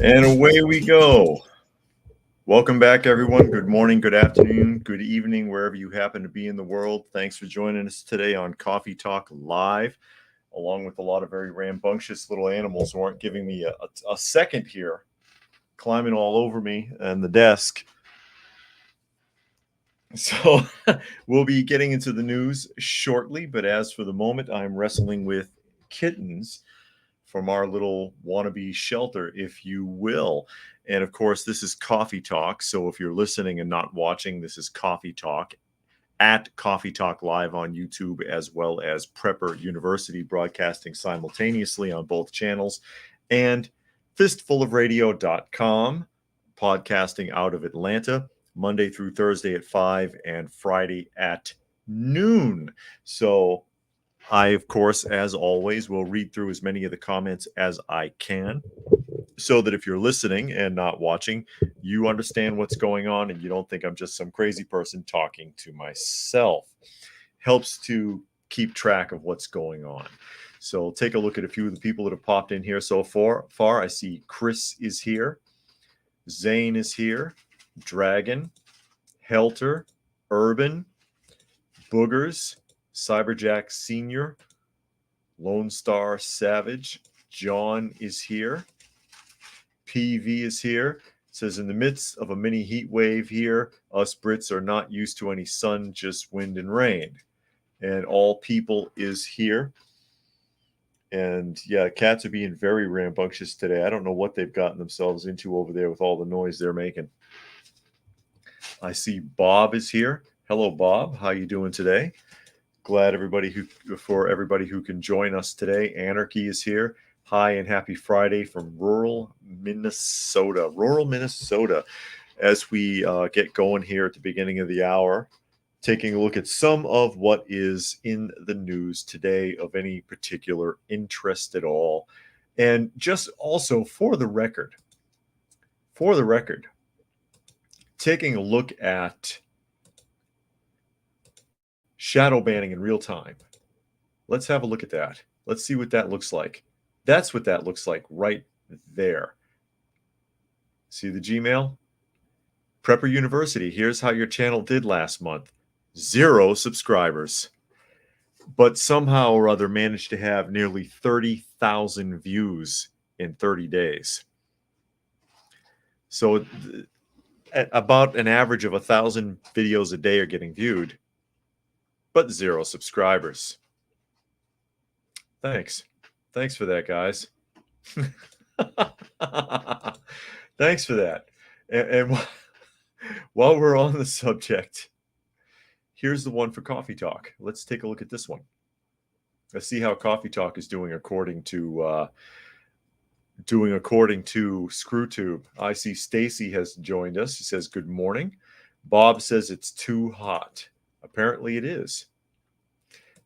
And away we go. Welcome back, everyone. Good morning, good afternoon, good evening, wherever you happen to be in the world. Thanks for joining us today on Coffee Talk Live, along with a lot of very rambunctious little animals who aren't giving me a second here, climbing all over me and the desk. So we'll be getting into the news shortly, but as for the moment, I'm wrestling with kittens from our little wannabe shelter, if you will. And of course, this is Coffee Talk. So if you're listening and not watching, this is Coffee Talk at Coffee Talk Live on YouTube, as well as Prepper University broadcasting simultaneously on both channels, and fistfulofradio.com podcasting out of Atlanta Monday through Thursday at 5 and Friday at noon. So I, of course, as always, will read through as many of the comments as I can so that if you're listening and not watching, you understand what's going on and you don't think I'm just some crazy person talking to myself. Helps to keep track of what's going on. So take a look at a few of the people that have popped in here so far. I see Chris is here. Zane is here. Dragon. Helter. Urban. Boogers. Cyberjack Sr., Lone Star Savage, John is here, PV is here. It says, in the midst of a mini heat wave here, us Brits are not used to any sun, just wind and rain. And all people is here. And yeah, cats are being very rambunctious today. I don't know what they've gotten themselves into over there with all the noise they're making. I see Bob is here. Hello, Bob. How you doing today? Glad everybody who can join us today. Anarchy is here. Hi and happy Friday from rural Minnesota. As we get going here at the beginning of the hour, taking a look at some of what is in the news today of any particular interest at all. And just also for the record, taking a look at shadow banning in real time. Let's have a look at that. Let's see what that looks like. That's what that looks like right there. See the Gmail? Prepper University, here's how your channel did last month. 0 subscribers. But somehow or other managed to have nearly 30,000 views in 30 days. So at about an average of 1,000 videos a day are getting viewed, but 0 subscribers. Thanks for that, guys. Thanks for that. And while we're on the subject, here's the one for Coffee Talk. Let's take a look at this one. Let's see how Coffee Talk is doing according to ScrewTube. I see Stacy has joined us. She says, good morning. Bob says it's too hot. Apparently it is.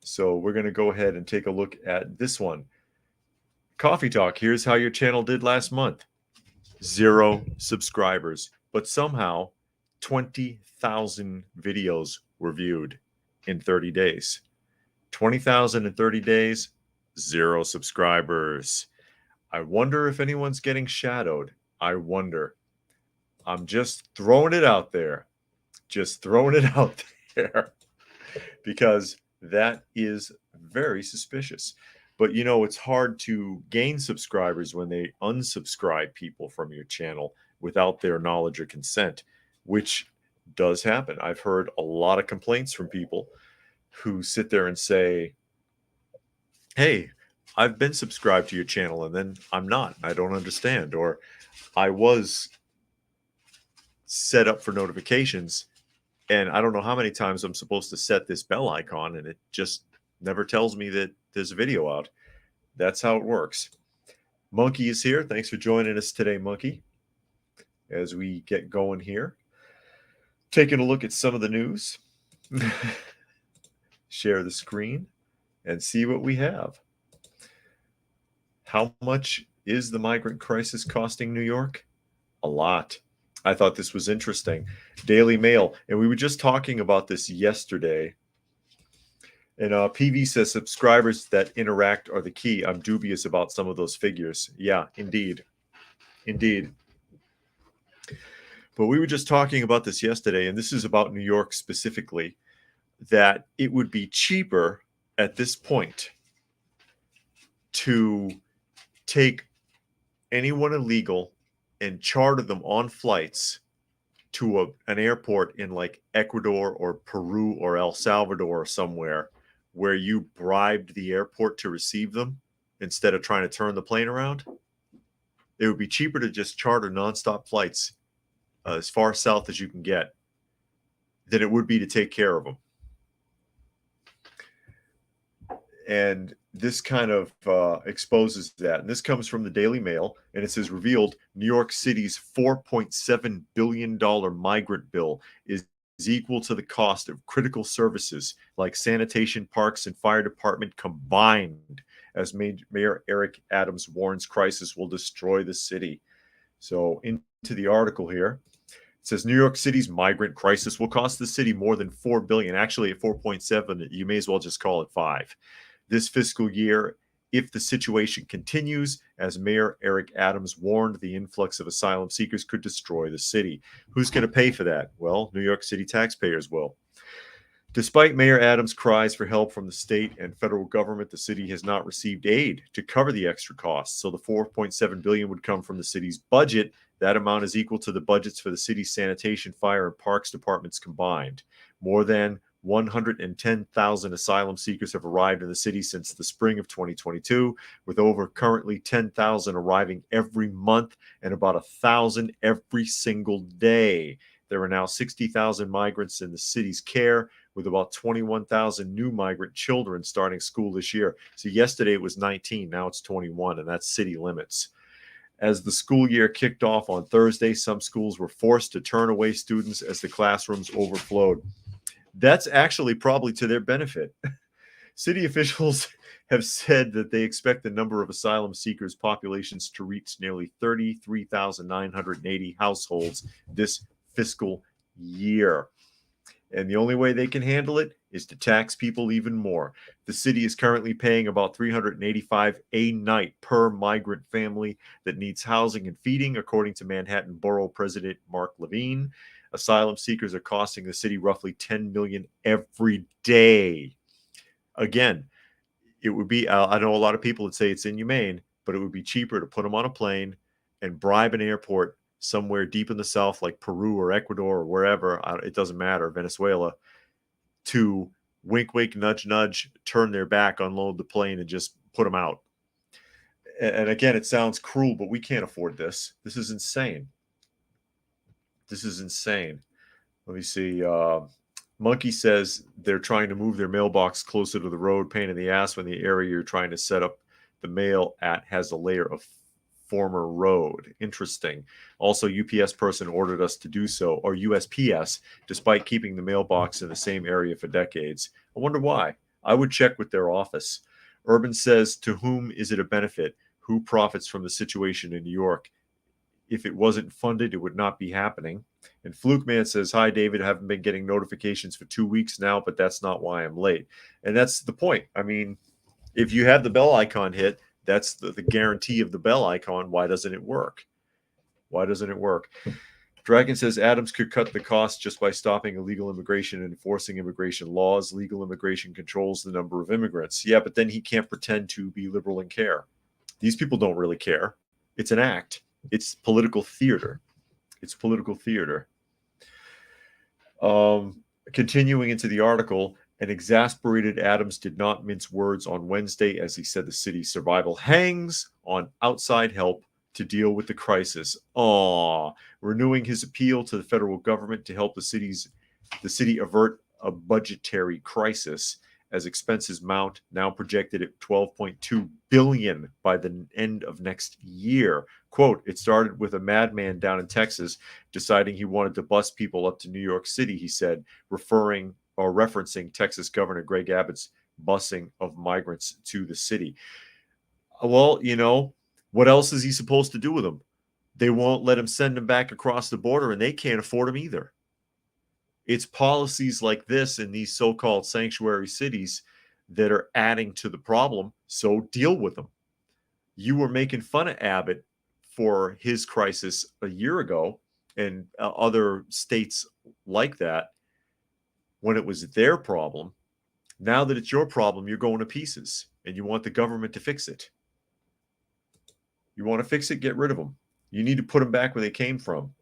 So we're going to go ahead and take a look at this one. Coffee Talk, here's how your channel did last month. 0 subscribers, but somehow 20,000 videos were viewed in 30 days. 20,000 in 30 days, 0 subscribers. I wonder if anyone's getting shadowed. I wonder. I'm just throwing it out there. Because that is very suspicious. But you know, it's hard to gain subscribers when they unsubscribe people from your channel without their knowledge or consent, which does happen. I've heard a lot of complaints from people who sit there and say, hey, I've been subscribed to your channel and then I'm not. I don't understand. Or I was set up for notifications and I don't know how many times I'm supposed to set this bell icon and it just never tells me that there's a video out. That's how it works. Monkey is here. Thanks for joining us today, Monkey. As we get going here, taking a look at some of the news. Share the screen and see what we have. How much is the migrant crisis costing New York? A lot. I thought this was interesting. Daily Mail, and we were just talking about this yesterday. And PV says subscribers that interact are the key. I'm dubious about some of those figures. Yeah, indeed. Indeed. But we were just talking about this yesterday, and this is about New York specifically, that it would be cheaper at this point to take anyone illegal and charter them on flights to an airport in like Ecuador or Peru or El Salvador or somewhere, where you bribed the airport to receive them instead of trying to turn the plane around. It would be cheaper to just charter nonstop flights as far south as you can get than it would be to take care of them. And this kind of exposes that. And this comes from the Daily Mail, and it says, revealed New York City's $4.7 billion migrant bill is equal to the cost of critical services like sanitation, parks, and fire department combined, as Mayor Eric Adams warns crisis will destroy the city. So into the article here. It says New York City's migrant crisis will cost the city more than $4 billion. Actually, at 4.7, you may as well just call it 5. This fiscal year, if the situation continues, as Mayor Eric Adams warned, the influx of asylum seekers could destroy the city. Who's going to pay for that? Well, New York City taxpayers will. Despite Mayor Adams' cries for help from the state and federal government, the city has not received aid to cover the extra costs. So the $4.7 billion would come from the city's budget. That amount is equal to the budgets for the city's sanitation, fire, and parks departments combined. More than 110,000 asylum seekers have arrived in the city since the spring of 2022, with over currently 10,000 arriving every month and about 1,000 every single day. There are now 60,000 migrants in the city's care, with about 21,000 new migrant children starting school this year. So yesterday it was 19, now it's 21, and that's city limits. As the school year kicked off on Thursday, some schools were forced to turn away students as the classrooms overflowed. That's actually probably to their benefit. City officials have said that they expect the number of asylum seekers populations to reach nearly 33,980 households this fiscal year. And the only way they can handle it is to tax people even more. The city is currently paying about $385 a night per migrant family that needs housing and feeding, according to Manhattan Borough President Mark Levine. Asylum seekers are costing the city roughly $10 million every day. Again, it would be, I know a lot of people would say it's inhumane, but it would be cheaper to put them on a plane and bribe an airport somewhere deep in the south, like Peru or Ecuador or wherever, it doesn't matter, Venezuela, to wink, wink, nudge, nudge, turn their back, unload the plane, and just put them out. And again, it sounds cruel, but we can't afford this. This is insane. This is insane. Let me see. Monkey says they're trying to move their mailbox closer to the road, pain in the ass when the area you're trying to set up the mail at has a layer of former road. Interesting. Also, UPS person ordered us to do so, or USPS, despite keeping the mailbox in the same area for decades. I wonder why. I would check with their office. Urban says, to whom is it a benefit? Who profits from the situation in New York? If it wasn't funded, it would not be happening. And Fluke Man says, hi, David. I haven't been getting notifications for 2 weeks now, but that's not why I'm late. And that's the point. I mean, if you have the bell icon hit, that's the guarantee of the bell icon. Why doesn't it work? Why doesn't it work? Dragon says Adams could cut the cost just by stopping illegal immigration and enforcing immigration laws. Legal immigration controls the number of immigrants. Yeah, but then he can't pretend to be liberal and care. These people don't really care. It's an act. It's political theater. It's political theater. Continuing into the article, an exasperated Adams did not mince words on Wednesday as he said the city's survival hangs on outside help to deal with the crisis. Renewing his appeal to the federal government to help the city avert a budgetary crisis as expenses mount, now projected at $12.2 billion by the end of next year. Quote, it started with a madman down in Texas deciding he wanted to bus people up to New York City, he said, referencing Texas Governor Greg Abbott's busing of migrants to the city. Well, you know, what else is he supposed to do with them? They won't let him send them back across the border, and they can't afford them either. It's policies like this in these so-called sanctuary cities that are adding to the problem, so deal with them. You were making fun of Abbott for his crisis a year ago and other states like that when it was their problem. Now that it's your problem, you're going to pieces and you want the government to fix it. You want to fix it, get rid of them. You need to put them back where they came from.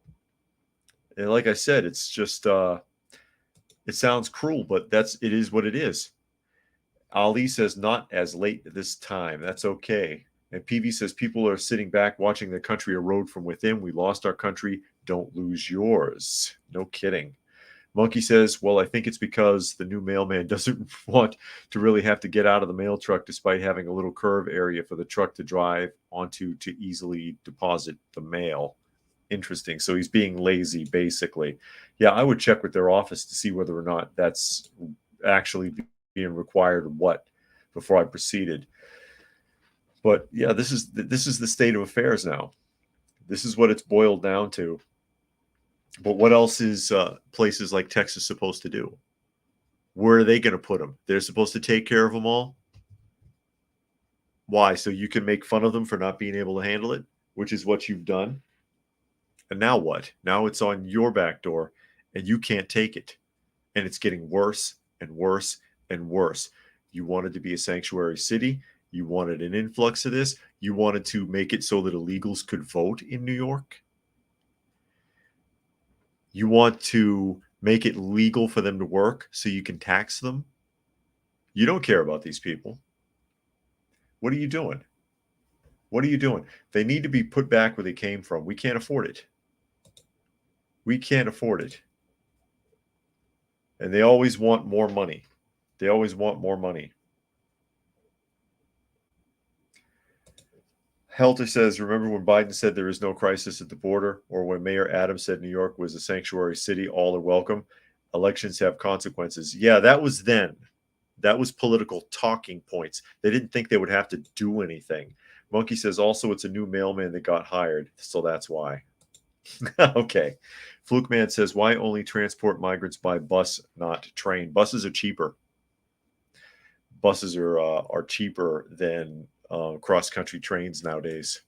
And like I said, it's just it sounds cruel, but it is what it is. Ali says not as late this time. That's okay. And PV says people are sitting back watching the country erode from within. We lost our country. Don't lose yours. No kidding. Monkey says, well, I think it's because the new mailman doesn't want to really have to get out of the mail truck despite having a little curve area for the truck to drive onto to easily deposit the mail. Interesting. So he's being lazy, basically. Yeah, I would check with their office to see whether or not that's actually being required or what before I proceeded. But yeah, this is the state of affairs now. This is what it's boiled down to. But what else is places like Texas supposed to do? Where are they going to put them? They're supposed to take care of them all? Why? So you can make fun of them for not being able to handle it, which is what you've done. And now what? Now it's on your back door and you can't take it. And it's getting worse and worse and worse. You wanted to be a sanctuary city. You wanted an influx of this. You wanted to make it so that illegals could vote in New York. You want to make it legal for them to work so you can tax them. You don't care about these people. What are you doing? What are you doing? They need to be put back where they came from. We can't afford it. We can't afford it. And they always want more money. They always want more money. Helter says, remember when Biden said there is no crisis at the border, or when Mayor Adams said New York was a sanctuary city, all are welcome. Elections have consequences. Yeah, that was then. That was political talking points. They didn't think they would have to do anything. Monkey says, also, it's a new mailman that got hired, so that's why. Okay. Fluke Man says, why only transport migrants by bus, not train? Buses are cheaper. Buses are cheaper than cross-country trains nowadays.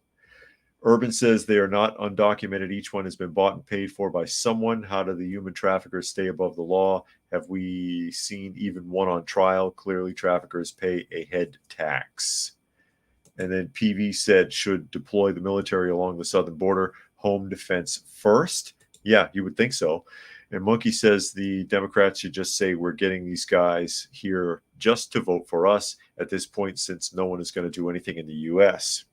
Urban says they are not undocumented. Each one has been bought and paid for by someone. How do the human traffickers stay above the law? Have we seen even one on trial? Clearly, traffickers pay a head tax. And then PV said, should deploy the military along the southern border, home defense first. Yeah, you would think so. And Monkey says the Democrats should just say we're getting these guys here just to vote for us at this point, since no one is going to do anything in the U.S.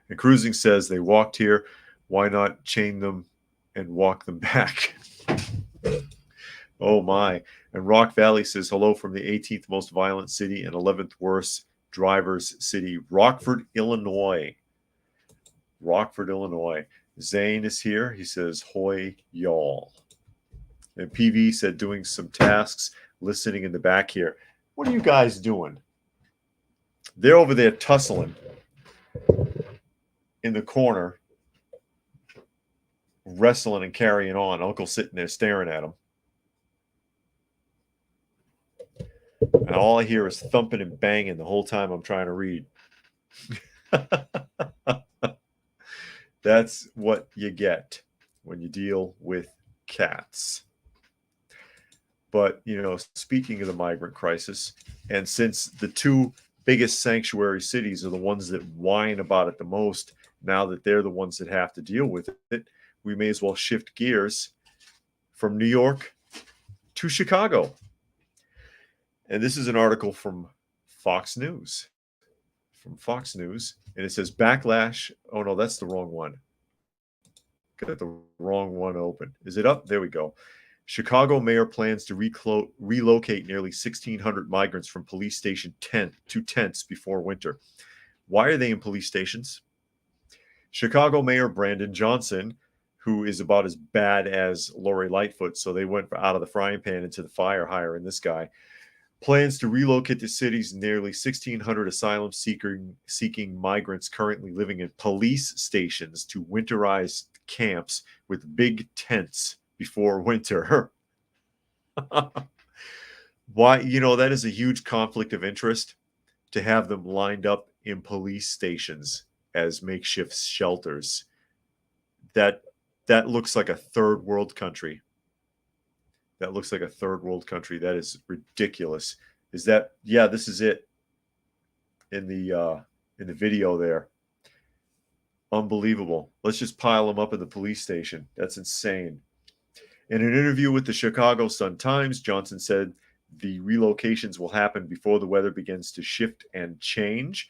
And Cruising says they walked here. Why not chain them and walk them back? Oh, my. And Rock Valley says hello from the 18th most violent city and 11th worst drivers city, Rockford, Illinois. Rockford, Illinois. Zane is here. He says, hoy, y'all. And PV said doing some tasks, listening in the back here. What are you guys doing? They're over there tussling in the corner, wrestling and carrying on. Uncle sitting there staring at them. And all I hear is thumping and banging the whole time I'm trying to read. That's what you get when you deal with cats. But, you know, speaking of the migrant crisis, and since the two biggest sanctuary cities are the ones that whine about it the most, now that they're the ones that have to deal with it, we may as well shift gears from New York to Chicago. And this is an article from Fox News. And it says backlash. Oh, no, that's the wrong one. Got the wrong one open. Is it up? There we go. Chicago mayor plans to relocate nearly 1,600 migrants from police station to tents before winter. Why are they in police stations? Chicago Mayor Brandon Johnson, who is about as bad as Lori Lightfoot, so they went out of the frying pan into the fire hiring this guy, plans to relocate the city's nearly 1,600 asylum-seeking migrants currently living in police stations to winterized camps with big tents before winter. Why? You know, that is a huge conflict of interest to have them lined up in police stations as makeshift shelters. That looks like a third world country. That looks like a third world country. That is ridiculous. Is that, yeah, this is it in the video there. Unbelievable. Let's just pile them up in the police station. That's insane. In an interview with the Chicago Sun-Times, Johnson said the relocations will happen before the weather begins to shift and change.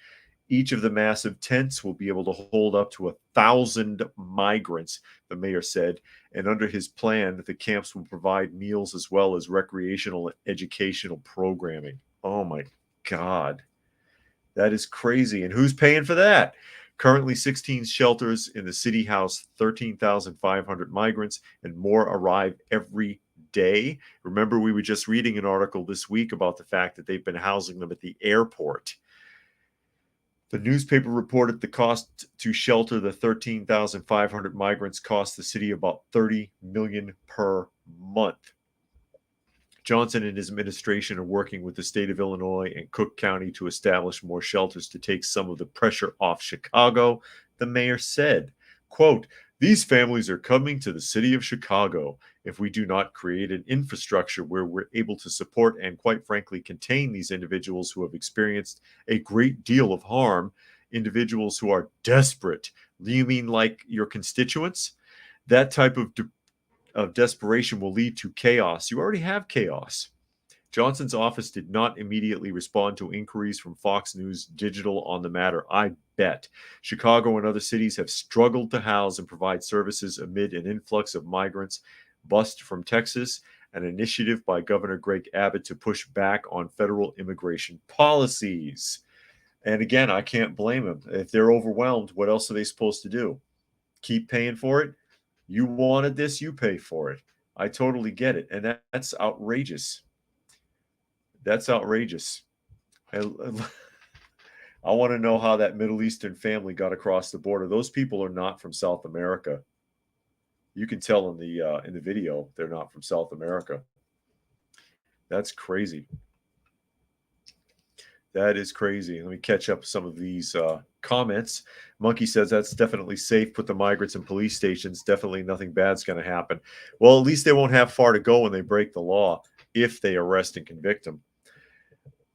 Each of the massive tents will be able to hold up to 1,000 migrants, the mayor said. And under his plan, the camps will provide meals as well as recreational and educational programming. Oh my God. That is crazy. And who's paying for that? Currently, 16 shelters in the city house 13,500 migrants, and more arrive every day. Remember, we were just reading an article this week about the fact that they've been housing them at the airport. The newspaper reported the cost to shelter the 13,500 migrants cost the city about $30 million per month. Johnson and his administration are working with the state of Illinois and Cook County to establish more shelters to take some of the pressure off Chicago, the mayor said. Quote, "These families are coming to the city of Chicago. If we do not create an infrastructure where we're able to support and, quite frankly, contain these individuals who have experienced a great deal of harm, individuals who are desperate." Do you mean like your constituents? That type of desperation will lead to chaos. You already have chaos. Johnson's office did not immediately respond to inquiries from Fox News Digital on the matter. I bet. Chicago and other cities have struggled to house and provide services amid an influx of migrants bused from Texas, an initiative by Governor Greg Abbott to push back on federal immigration policies. And again, I can't blame them. If they're overwhelmed, what else are they supposed to do? Keep paying for it? You wanted this, you pay for it. I totally get it. And that's outrageous. That's outrageous. I want to know how that Middle Eastern family got across the border. Those people are not from South America. You can tell in the video they're not from South America. That's crazy. That is crazy. Let me catch up some of these comments. Monkey says that's definitely safe. Put the migrants in police stations. Definitely nothing bad's going to happen. Well, at least they won't have far to go when they break the law if they arrest and convict them.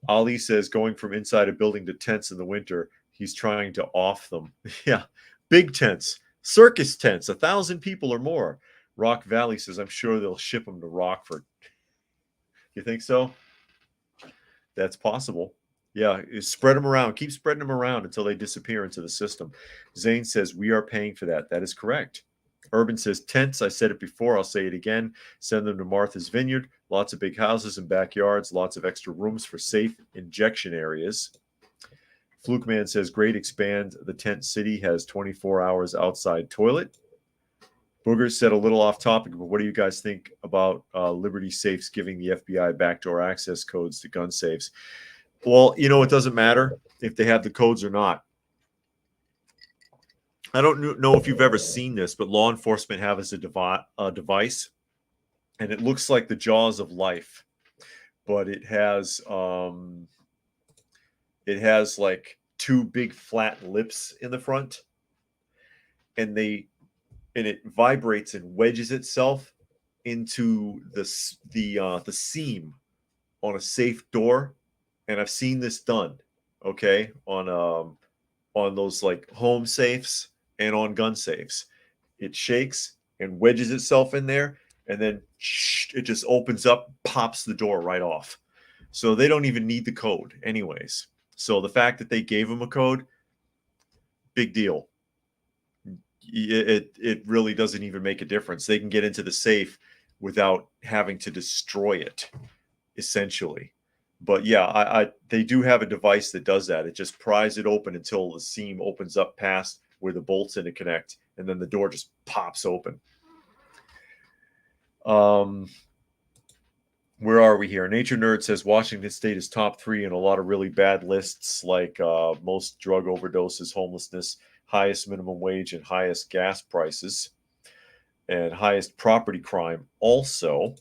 Ali says going from inside a building to tents in the winter, he's trying to off them. Yeah, big tents, circus tents, 1,000 people or more. Rock Valley says, I'm sure they'll ship them to Rockford. You think so? That's possible. Yeah, spread them around. Keep spreading them around until they disappear into the system. Zane says, we are paying for that. That is correct. Urban says, tents. I said it before. I'll say it again. Send them to Martha's Vineyard. Lots of big houses and backyards. Lots of extra rooms for safe injection areas. Fluke Man says, great. Expand. The tent city has 24 hours outside toilet. Booger said a little off topic, but what do you guys think about Liberty Safes giving the FBI backdoor access codes to gun safes? Well, you know, it doesn't matter if they have the codes or not. I don't know if you've ever seen this, but law enforcement have as a device, and it looks like the jaws of life, but it has like two big flat lips in the front, and it vibrates and wedges itself into the seam on a safe door. And I've seen this done, okay, on those like home safes and on gun safes. It shakes and wedges itself in there, and then it just opens up, pops the door right off. So they don't even need the code anyways. So the fact that they gave them a code, big deal. It really doesn't even make a difference. They can get into the safe without having to destroy it, essentially. But yeah, they do have a device that does that. It just pries it open until the seam opens up past where the bolts interconnect, and then the door just pops open. Where are we here? Nature Nerd says Washington State is top 3 in a lot of really bad lists, like most drug overdoses, homelessness, highest minimum wage, and highest gas prices, and highest property crime also.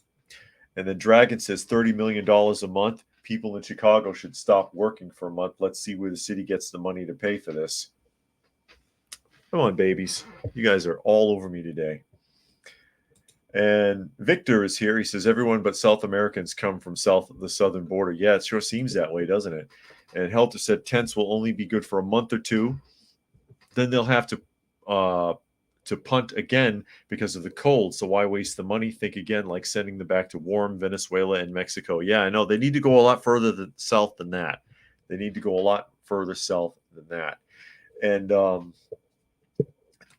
And then Dragon says $30 million a month. People in Chicago should stop working for a month. Let's see where the city gets the money to pay for this. Come on, babies. You guys are all over me today. And Victor is here. He says everyone but South Americans come from south of the southern border. Yeah, it sure seems that way, doesn't it? And Helter said tents will only be good for a month or two. Then they'll have to punt again because of the cold. So why waste the money? Think again, like sending them back to warm Venezuela and Mexico. Yeah, I know they need to go a lot further south than that. They need to go a lot further south than that. And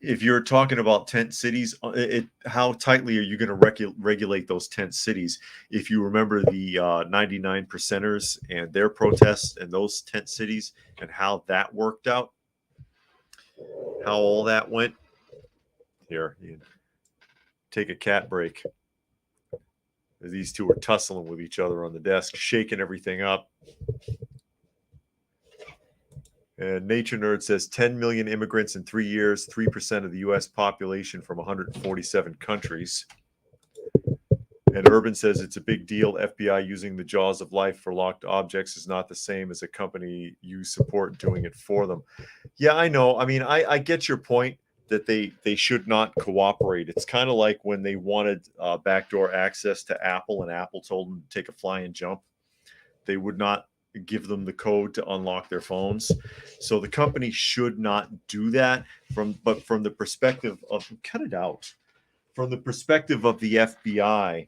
if you're talking about tent cities, how tightly are you going to regulate those tent cities? If you remember the 99 percenters and their protests and those tent cities and how that worked out, how all that went. Here, you take a cat break. These two are tussling with each other on the desk, shaking everything up. And Nature Nerd says 10 million immigrants in 3 years, 3% of the U.S. population from 147 countries. And Urban says it's a big deal. FBI using the jaws of life for locked objects is not the same as a company you support doing it for them. Yeah, I know. I mean, I get your point that they should not cooperate. It's kind of like when they wanted backdoor access to Apple, and Apple told them to take a flying jump. They would not give them the code to unlock their phones. So the company should not do that. But from the perspective of cut it out. From the perspective of the FBI,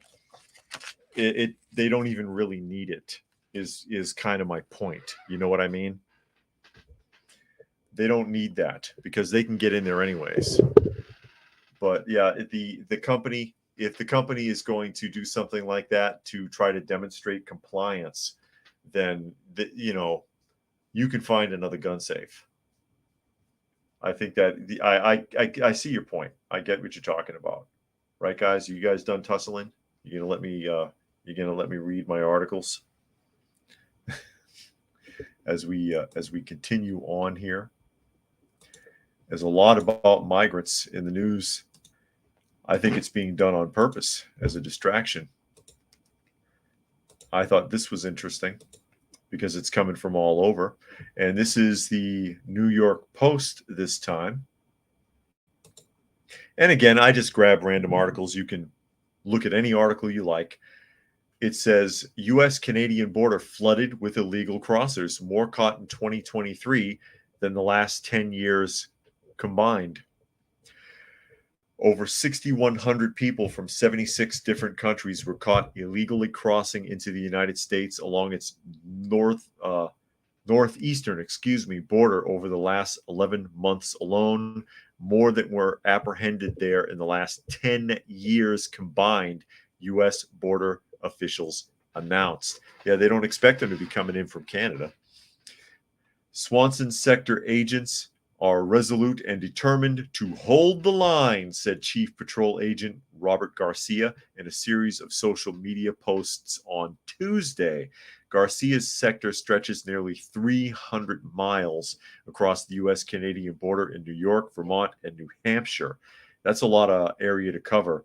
they don't even really need it. Is kind of my point. You know what I mean? They don't need that because they can get in there anyways. But yeah, the company, if the company is going to do something like that to try to demonstrate compliance, then you can find another gun safe. I think that I see your point. I get what you're talking about, right, guys? You guys done tussling? You gonna let me read my articles as we continue on here. There's a lot about migrants in the news. I think it's being done on purpose as a distraction. I thought this was interesting because it's coming from all over. And this is the New York Post this time. And again, I just grab random articles. You can look at any article you like. It says U.S.-Canadian border flooded with illegal crossers, more caught in 2023 than the last 10 years combined. Over 6,100 people from 76 different countries were caught illegally crossing into the United States along its northeastern border over the last 11 months alone, more than were apprehended there in the last 10 years combined, U.S. border officials announced. Yeah, they don't expect them to be coming in from Canada. Swanson sector agents are resolute and determined to hold the line, said Chief Patrol Agent Robert Garcia in a series of social media posts on Tuesday. Garcia's sector stretches nearly 300 miles across the U.S.-Canadian border in New York, Vermont, and New Hampshire. That's a lot of area to cover.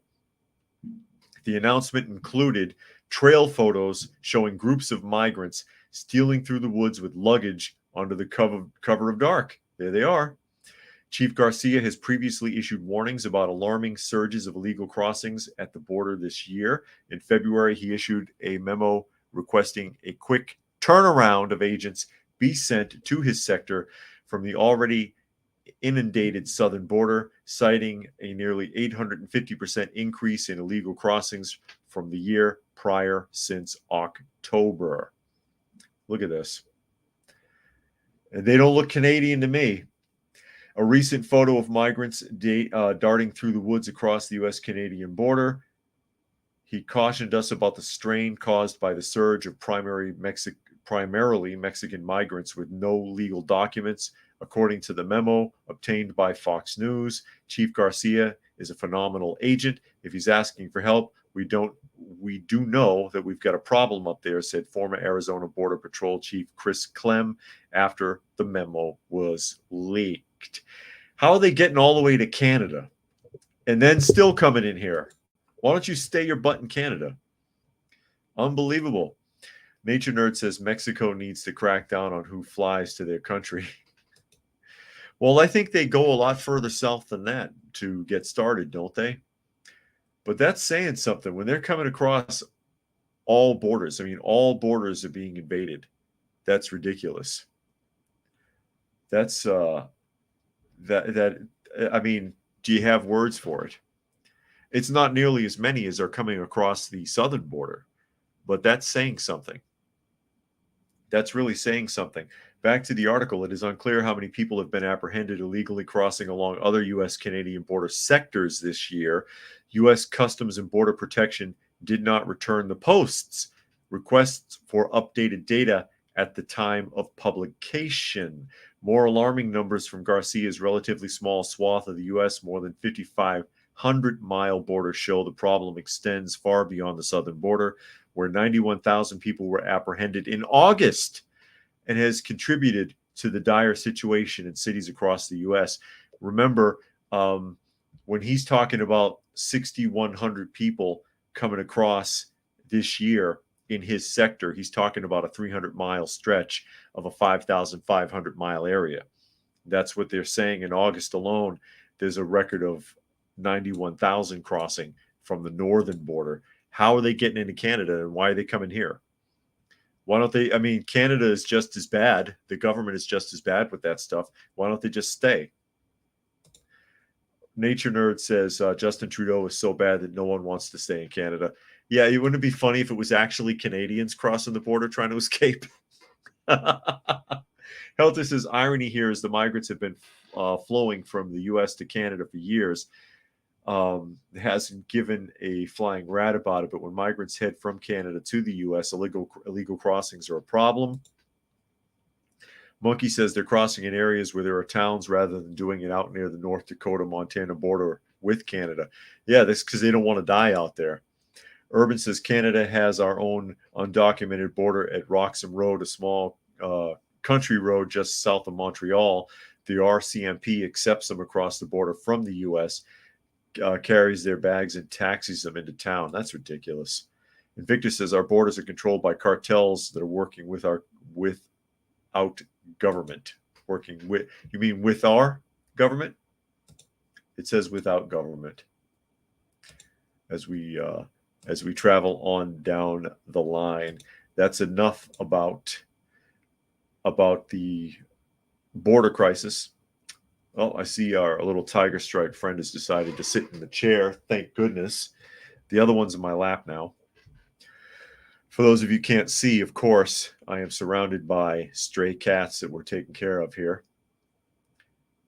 The announcement included trail photos showing groups of migrants stealing through the woods with luggage under the cover of dark. There they are. Chief Garcia has previously issued warnings about alarming surges of illegal crossings at the border this year. In February, he issued a memo requesting a quick turnaround of agents be sent to his sector from the already inundated southern border, citing a nearly 850% increase in illegal crossings from the year prior since October. Look at this. And they don't look Canadian to me. A recent photo of migrants darting through the woods across the U.S.-Canadian border. He cautioned us about the strain caused by the surge of primarily Mexican migrants with no legal documents. According to the memo obtained by Fox News, Chief Garcia is a phenomenal agent. If he's asking for help, we do know that we've got a problem up there, said former Arizona Border Patrol Chief Chris Clem after the memo was leaked. How are they getting all the way to Canada and then still coming in here? Why don't you stay your butt in Canada? Unbelievable. Nature Nerd says Mexico needs to crack down on who flies to their country. Well, I think they go a lot further south than that to get started, don't they? But that's saying something when they're coming across all borders. I mean, all borders are being invaded. That's ridiculous. That's that I mean, do you have words for it? It's not nearly as many as are coming across the southern border, but that's saying something. That's really saying something. Back to the article, it is unclear how many people have been apprehended illegally crossing along other U.S. Canadian border sectors this year. U.S. Customs and Border Protection did not return the posts. Requests for updated data at the time of publication. More alarming numbers from Garcia's relatively small swath of the U.S., more than 5,500-mile border, show the problem extends far beyond the southern border, where 91,000 people were apprehended in August, and has contributed to the dire situation in cities across the U.S. Remember, when he's talking about 6,100 people coming across this year in his sector, he's talking about a 300-mile stretch of a 5,500-mile area. That's what they're saying. In August alone, there's a record of 91,000 crossing from the northern border. How are they getting into Canada, and why are they coming here? Why don't they? I mean, Canada is just as bad. The government is just as bad with that stuff. Why don't they just stay? Nature Nerd says Justin Trudeau is so bad that no one wants to stay in Canada. Yeah, it wouldn't be funny if it was actually Canadians crossing the border trying to escape. Helter says irony here is the migrants have been flowing from the U.S. to Canada for years. Hasn't given a flying rat about it, but when migrants head from Canada to the U.S., illegal crossings are a problem. Monkey says they're crossing in areas where there are towns rather than doing it out near the North Dakota-Montana border with Canada. Yeah, that's because they don't want to die out there. Urban says Canada has our own undocumented border at Roxham Road, a small country road just south of Montreal. The RCMP accepts them across the border from the U.S., carries their bags and taxis them into town. That's ridiculous. And Victor says our borders are controlled by cartels that are working without government. Working with, you mean with our government? It says without government. As we travel on down the line, that's enough about the border crisis. Oh, I see our little tiger stripe friend has decided to sit in the chair. Thank goodness. The other one's in my lap now. For those of you who can't see, of course, I am surrounded by stray cats that we're taking care of here.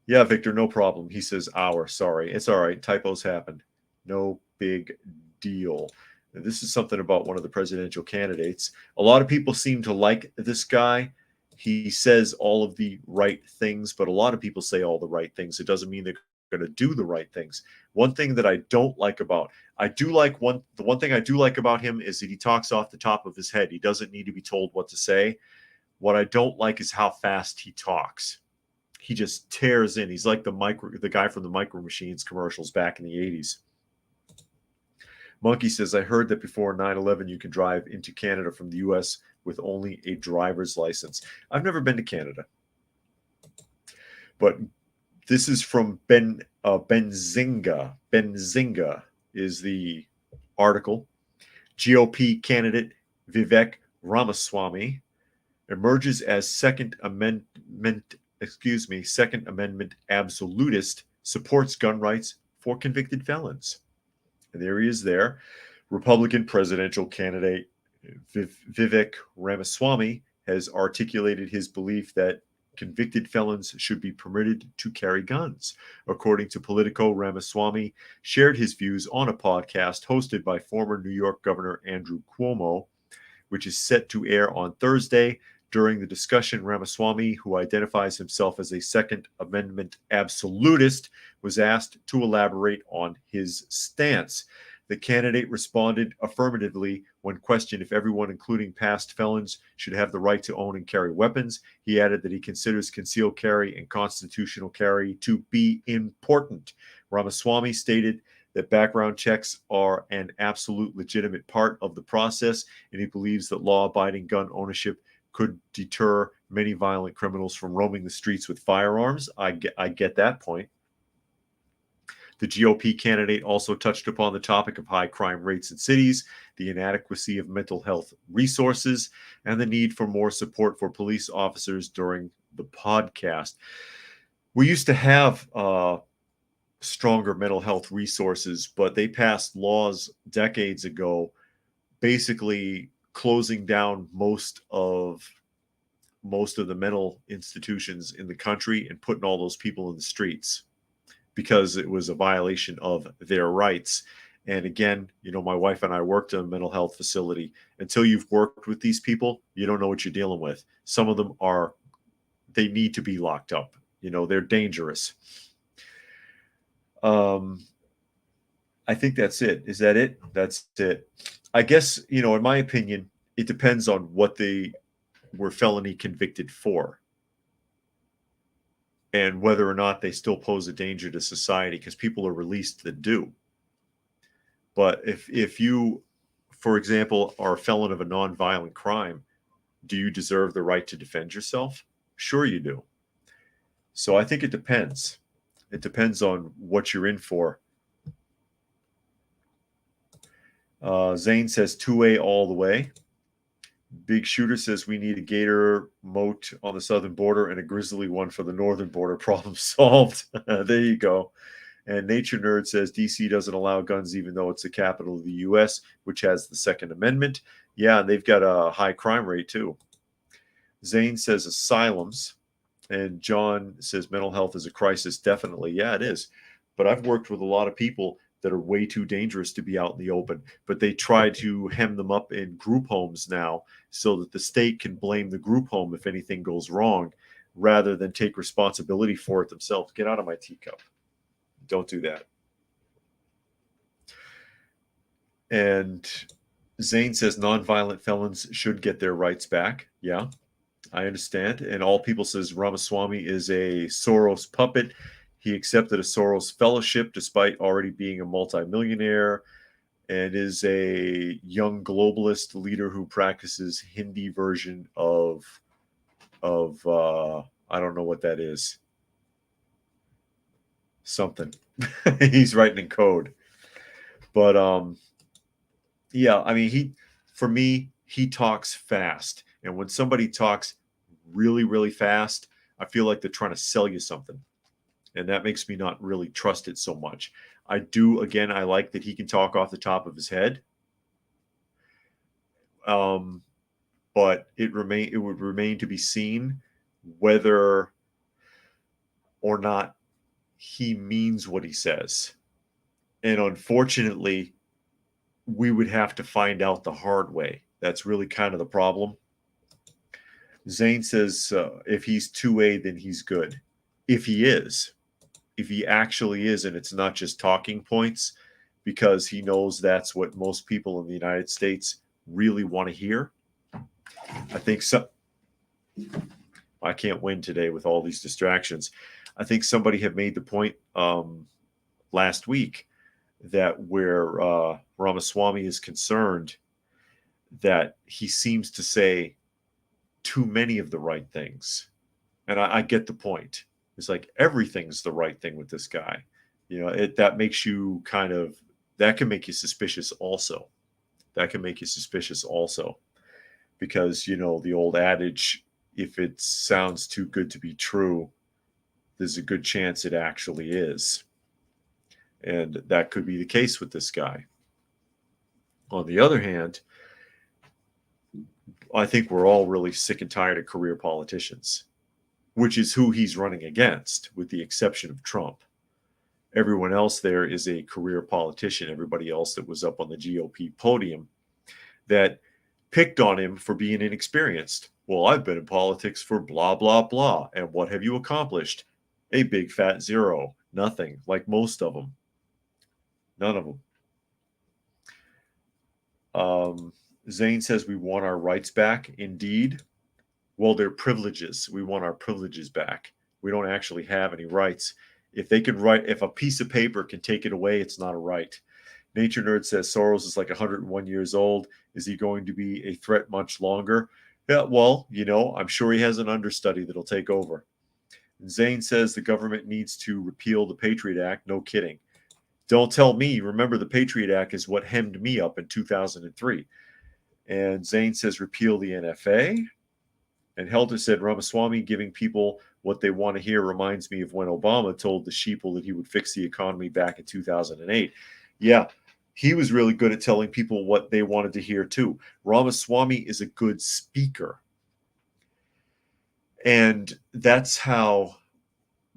Yeah, Victor, no problem. He says our. Sorry. It's all right. Typos happen. No big deal. This is something about one of the presidential candidates. A lot of people seem to like this guy. He says all of the right things, but a lot of people say all the right things. It doesn't mean they're going to do the right things. One thing that I don't like about, the one thing I do like about him is that he talks off the top of his head. He doesn't need to be told what to say. What I don't like is how fast he talks. He just tears in. He's like the guy from the Micro Machines commercials back in the 80s. Monkey says, I heard that before 9/11 you can drive into Canada from the U.S. with only a driver's license. I've never been to Canada. But this is from Benzinga. Benzinga is the article. GOP candidate Vivek Ramaswamy emerges as Second Amendment absolutist, supports gun rights for convicted felons. And there he is there. Republican presidential candidate Vivek Ramaswamy has articulated his belief that convicted felons should be permitted to carry guns. According to Politico, Ramaswamy shared his views on a podcast hosted by former New York Governor Andrew Cuomo, which is set to air on Thursday. During the discussion, Ramaswamy, who identifies himself as a Second Amendment absolutist, was asked to elaborate on his stance. The candidate responded affirmatively when questioned if everyone, including past felons, should have the right to own and carry weapons. He added that he considers concealed carry and constitutional carry to be important. Ramaswamy stated that background checks are an absolute legitimate part of the process, and he believes that law-abiding gun ownership could deter many violent criminals from roaming the streets with firearms. I get that point. The GOP candidate also touched upon the topic of high crime rates in cities, the inadequacy of mental health resources, and the need for more support for police officers during the podcast. We used to have stronger mental health resources, but they passed laws decades ago basically closing down most of the mental institutions in the country and putting all those people in the streets because it was a violation of their rights. And again, my wife and I worked in a mental health facility. Until you've worked with these people, you don't know what you're dealing with. Some of them they need to be locked up. They're dangerous. I think that's it. Is that it? That's it. I guess, in my opinion, it depends on what they were felony convicted for and whether or not they still pose a danger to society, because people are released that do. But if you, for example, are a felon of a nonviolent crime, do you deserve the right to defend yourself? Sure you do. So I think it depends. It depends on what you're in for. Zane says 2A all the way. Big Shooter says we need a gator moat on the southern border and a grizzly one for the northern border. Problem solved. There you go. And Nature Nerd says DC doesn't allow guns even though it's the capital of the U.S., which has the Second Amendment. Yeah, and they've got a high crime rate too. Zane says asylums. And John says mental health is a crisis. Definitely. Yeah, it is. But I've worked with a lot of people that are way too dangerous to be out in the open, but they try to hem them up in group homes now so that the state can blame the group home if anything goes wrong rather than take responsibility for it themselves. Get out of my teacup. Don't do that. And Zane says nonviolent felons should get their rights back. Yeah, I understand. And All People says Ramaswamy is a Soros puppet. He accepted a Soros fellowship despite already being a multimillionaire and is a young globalist leader who practices Hindi version of I don't know what that is. Something. He's writing in code. But yeah, I mean, for me, he talks fast. And when somebody talks really, really fast, I feel like they're trying to sell you something. And that makes me not really trust it so much. I like that he can talk off the top of his head. But it would remain to be seen whether or not he means what he says. And unfortunately, we would have to find out the hard way. That's really kind of the problem. Zane says if he's 2A, then he's good. If he actually is, and it's not just talking points, because he knows that's what most people in the United States really want to hear. I think so. I can't win today with all these distractions. I think somebody had made the point last week that where Ramaswamy is concerned, that he seems to say too many of the right things. And I get the point. It's like everything's the right thing with this guy. That makes you that can make you suspicious also. Because, the old adage, if it sounds too good to be true, there's a good chance it actually is. And that could be the case with this guy. On the other hand, I think we're all really sick and tired of career politicians, which is who he's running against, with the exception of Trump. Everyone else there is a career politician. Everybody else that was up on the GOP podium that picked on him for being inexperienced. Well, I've been in politics for blah, blah, blah. And what have you accomplished? A big fat zero. Nothing, like most of them. None of them. Zane says we want our rights back. Indeed. Well, they're privileges. We want our privileges back. We don't actually have any rights. If a piece of paper can take it away, it's not a right. Nature Nerd says Soros is like 101 years old. Is he going to be a threat much longer? Yeah, well, I'm sure he has an understudy that'll take over. Zane says the government needs to repeal the Patriot Act. No kidding. Don't tell me. Remember, the Patriot Act is what hemmed me up in 2003. And Zane says repeal the NFA. And Helter said Ramaswamy giving people what they want to hear reminds me of when Obama told the sheeple that he would fix the economy back in 2008. Yeah, he was really good at telling people what they wanted to hear too. Ramaswamy is a good speaker. And that's how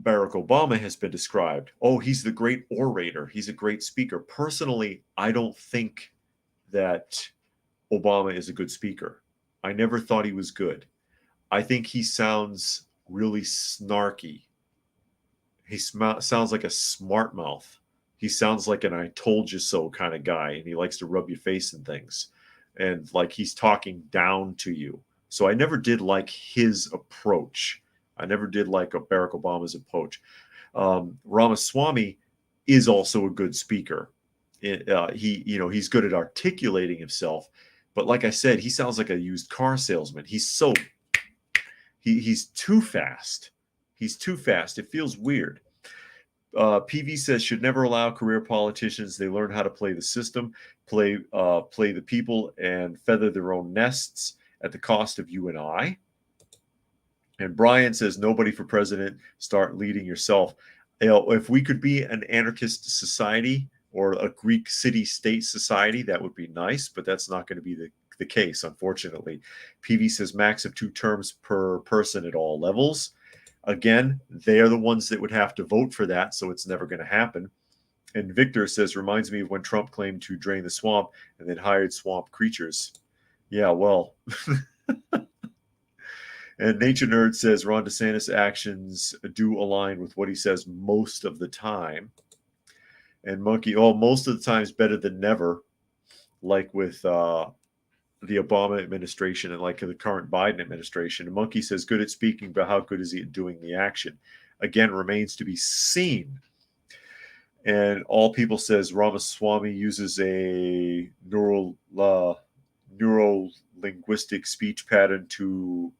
Barack Obama has been described. Oh, he's the great orator. He's a great speaker. Personally, I don't think that Obama is a good speaker. I never thought he was good. I think he sounds really snarky. He sounds like a smart mouth. He sounds like an I told you so kind of guy, and he likes to rub your face and things. And like he's talking down to you. So I never did like his approach. I never did like Barack Obama's approach. Ramaswamy is also a good speaker. He's good at articulating himself, but like I said, he sounds like a used car salesman. He's too fast. He's too fast. It feels weird. PV says should never allow career politicians. They learn how to play the system, play the people, and feather their own nests at the cost of you and I. And Brian says nobody for president. Start leading yourself. If we could be an anarchist society or a Greek city-state society, that would be nice, but that's not going to be the case, unfortunately. PV says max of 2 terms per person at all levels. Again, they are the ones that would have to vote for that, so it's never going to happen. And Victor says, reminds me of when Trump claimed to drain the swamp and then hired swamp creatures. Yeah, well. And Nature Nerd says Ron DeSantis' actions do align with what he says most of the time. And Monkey, most of the time is better than never, like with the Obama administration and like the current Biden administration. And Monkey says good at speaking, but how good is he at doing the action? Again, remains to be seen. And All People says Ramaswamy uses a neuro-linguistic speech pattern to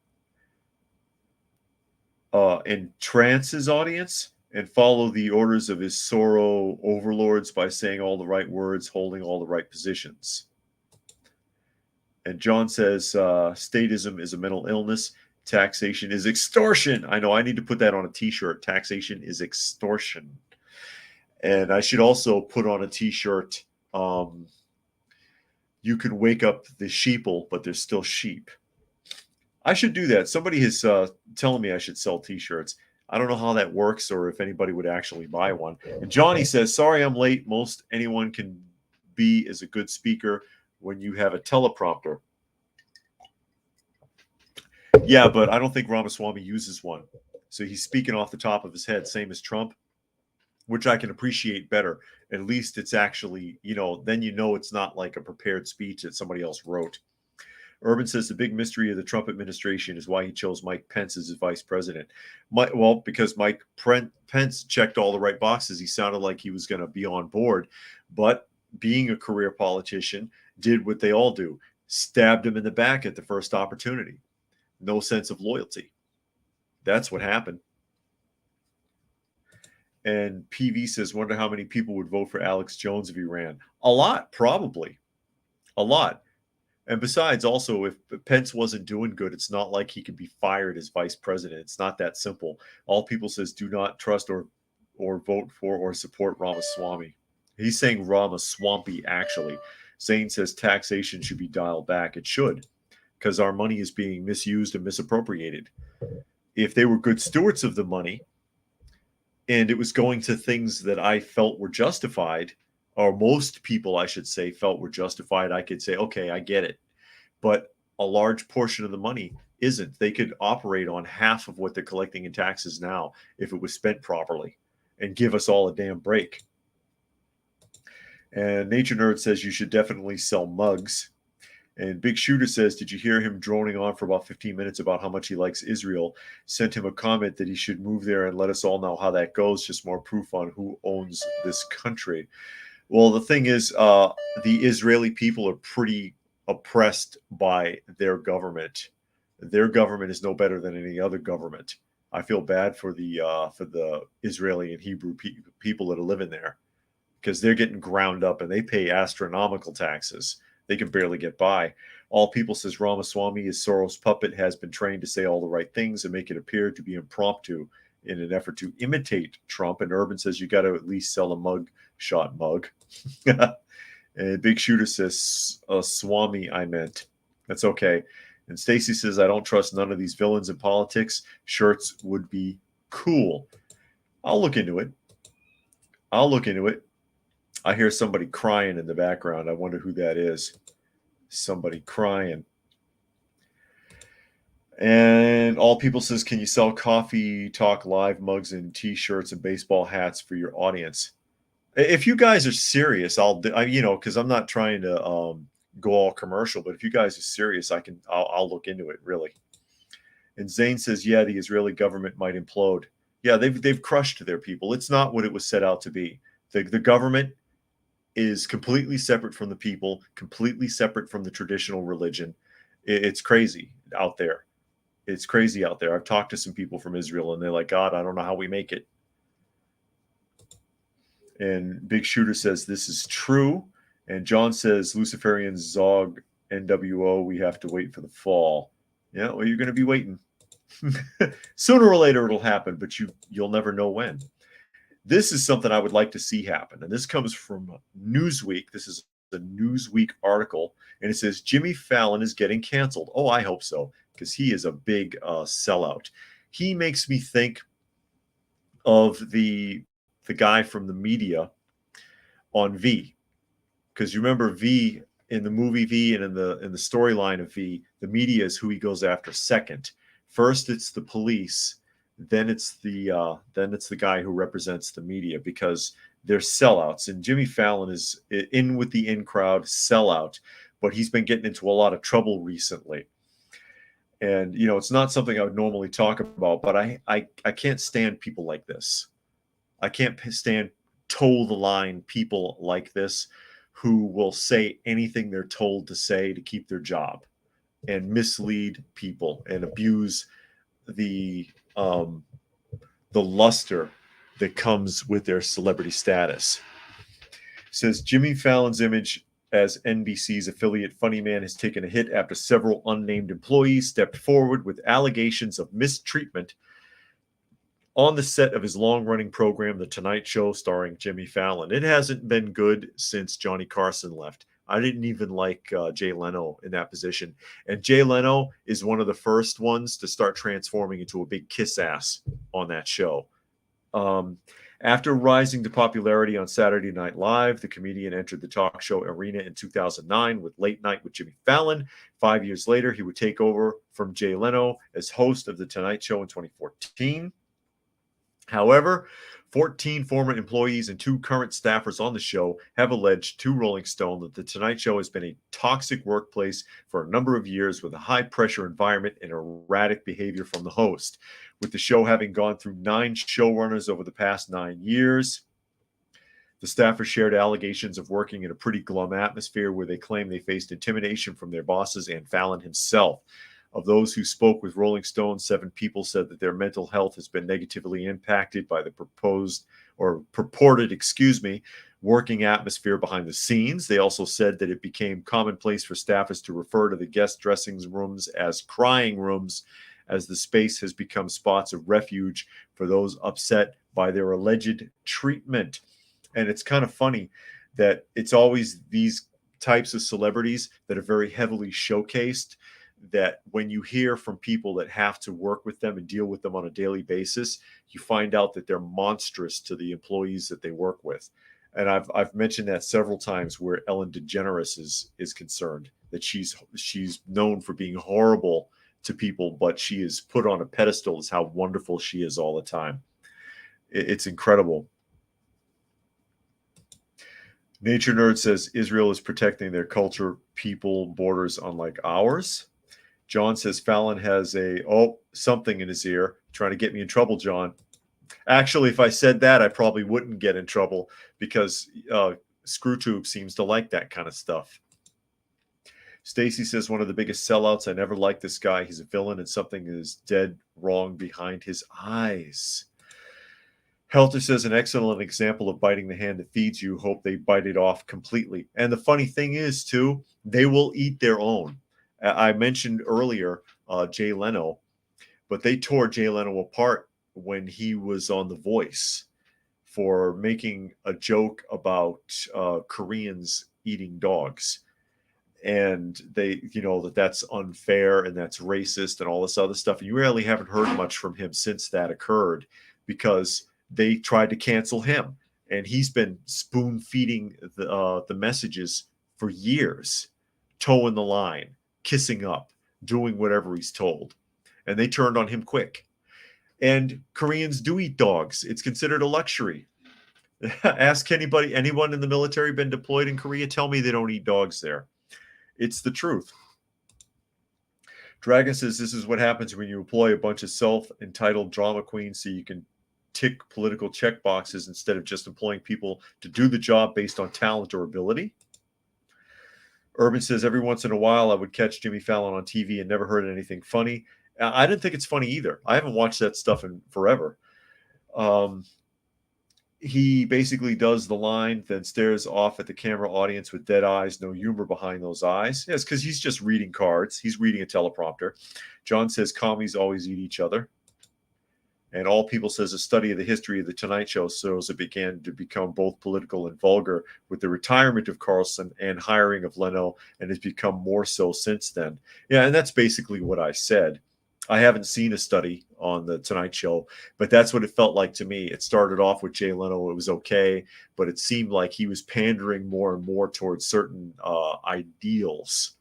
entrance his audience and follow the orders of his Soro overlords by saying all the right words, holding all the right positions. And John says statism is a mental illness. Taxation is extortion. I know I need to put that on a t-shirt. Taxation is extortion. And I should also put on a t-shirt, you can wake up the sheeple, but there's still sheep. I should do that. Somebody is telling me I should sell t-shirts. I don't know how that works or if anybody would actually buy one. And Johnny says, sorry I'm late. Most anyone can be is a good speaker when you have a teleprompter. Yeah, but I don't think Ramaswamy uses one. So he's speaking off the top of his head, same as Trump, which I can appreciate better. At least it's actually, then it's not like a prepared speech that somebody else wrote. Urban says the big mystery of the Trump administration is why he chose Mike Pence as his vice president. Because Mike Pence checked all the right boxes. He sounded like he was going to be on board, but being a career politician, did what they all do, stabbed him in the back at the first opportunity. No sense of loyalty. That's what happened. And PV says, wonder how many people would vote for Alex Jones if he ran. A lot, probably. A lot. And besides, also, if Pence wasn't doing good, it's not like he could be fired as vice president. It's not that simple. All People says do not trust or vote for or support Ramaswamy. He's saying Ramaswampy, actually. Zane says taxation should be dialed back. It should, because our money is being misused and misappropriated. If they were good stewards of the money and it was going to things that I felt were justified, or most people, I should say, felt were justified, I could say, okay, I get it. But a large portion of the money isn't. They could operate on half of what they're collecting in taxes now if it was spent properly and give us all a damn break. And Nature Nerd says you should definitely sell mugs. And Big Shooter says, did you hear him droning on for about 15 minutes about how much he likes Israel? Sent him a comment that he should move there and let us all know how that goes. Just more proof on who owns this country. Well, the thing is, the Israeli people are pretty oppressed by their government. Their government is no better than any other government. I feel bad for the Israeli and Hebrew people that are living there, because they're getting ground up and they pay astronomical taxes. They can barely get by. All People says Ramaswamy is Soros' puppet, has been trained to say all the right things and make it appear to be impromptu in an effort to imitate Trump. And Urban says you got to at least sell a shot mug. And Big Shooter says Swami, I meant. That's okay. And Stacy says, I don't trust none of these villains in politics. Shirts would be cool. I'll look into it. I hear somebody crying in the background. I wonder who that is. Somebody crying. And All People says, can you sell Coffee Talk Live mugs and T-shirts and baseball hats for your audience? If you guys are serious, because I'm not trying to go all commercial, but if you guys are serious, I'll look into it, really. And Zane says, yeah, the Israeli government might implode. Yeah, they've crushed their people. It's not what it was set out to be. The government is completely separate from the people, completely separate from the traditional religion. It's crazy out there. It's crazy out there. I've talked to some people from Israel, and they're like, God, I don't know how we make it. And Big Shooter says this is true. And John says Luciferian Zog NWO, we have to wait for the fall. Yeah, well, you're going to be waiting. Sooner or later it'll happen, but you'll never know when. This is something I would like to see happen. And this comes from Newsweek. This is a Newsweek article. And it says Jimmy Fallon is getting canceled. Oh, I hope so, because he is a big sellout. He makes me think of the guy from the media on V, because you remember V in the movie V and in the storyline of V, the media is who he goes after second. First, it's the police, then it's the guy who represents the media, because they're sellouts. And Jimmy Fallon is in with the in crowd, sellout, but he's been getting into a lot of trouble recently. And it's not something I would normally talk about, but I can't stand people like this. I can't stand toe the line people like this who will say anything they're told to say to keep their job and mislead people and abuse the luster that comes with their celebrity status. It says Jimmy Fallon's image as NBC's affiliate Funny Man has taken a hit after several unnamed employees stepped forward with allegations of mistreatment on the set of his long-running program, The Tonight Show, starring Jimmy Fallon. It hasn't been good since Johnny Carson left. I didn't even like Jay Leno in that position. And Jay Leno is one of the first ones to start transforming into a big kiss ass on that show. After rising to popularity on Saturday Night Live, the comedian entered the talk show arena in 2009 with Late Night with Jimmy Fallon. 5 years later, he would take over from Jay Leno as host of The Tonight Show in 2014. However, 14 former employees and 2 current staffers on the show have alleged to Rolling Stone that The Tonight Show has been a toxic workplace for a number of years, with a high-pressure environment and erratic behavior from the host. With the show having gone through 9 showrunners over the past 9 years, the staffers shared allegations of working in a pretty glum atmosphere, where they claim they faced intimidation from their bosses and Fallon himself. Of those who spoke with Rolling Stone, 7 people said that their mental health has been negatively impacted by the purported working atmosphere behind the scenes. They also said that it became commonplace for staffers to refer to the guest dressing rooms as crying rooms, as the space has become spots of refuge for those upset by their alleged treatment. And it's kind of funny that it's always these types of celebrities that are very heavily showcased, that when you hear from people that have to work with them and deal with them on a daily basis, you find out that they're monstrous to the employees that they work with. And I've mentioned that several times, where Ellen DeGeneres is concerned, that she's known for being horrible to people, but she is put on a pedestal as how wonderful she is all the time. It's incredible. Nature Nerd says Israel is protecting their culture, people, borders, unlike ours. John says Fallon has something in his ear, trying to get me in trouble, John. Actually, if I said that, I probably wouldn't get in trouble, because ScrewTube seems to like that kind of stuff. Stacy says one of the biggest sellouts. I never liked this guy. He's a villain and something is dead wrong behind his eyes. Helter says an excellent example of biting the hand that feeds you. Hope they bite it off completely. And the funny thing is, too, they will eat their own. I mentioned earlier Jay Leno, but they tore Jay Leno apart when he was on The Voice for making a joke about Koreans eating dogs. And they, that's unfair and that's racist and all this other stuff. And you really haven't heard much from him since that occurred because they tried to cancel him. And he's been spoon feeding the messages for years, toeing the line, kissing up, doing whatever he's told. And they turned on him quick. And Koreans do eat dogs. It's considered a luxury. Ask anyone in the military been deployed in Korea, tell me they don't eat dogs there. It's the truth. Dragon says this is what happens when you employ a bunch of self-entitled drama queens so you can tick political check boxes instead of just employing people to do the job based on talent or ability. Urban says every once in a while I would catch Jimmy Fallon on TV and never heard anything funny. I didn't think it's funny either. I haven't watched that stuff in forever. He basically does the line, then stares off at the camera audience with dead eyes, no humor behind those eyes. Yes, because he's just reading cards. He's reading a teleprompter. John says commies always eat each other. And All People says a study of the history of The Tonight Show shows it began to become both political and vulgar with the retirement of Carlson and hiring of Leno, and has become more so since then. Yeah, and that's basically what I said. I haven't seen a study on The Tonight Show, but that's what it felt like to me. It started off with Jay Leno. It was okay, but it seemed like he was pandering more and more towards certain ideals.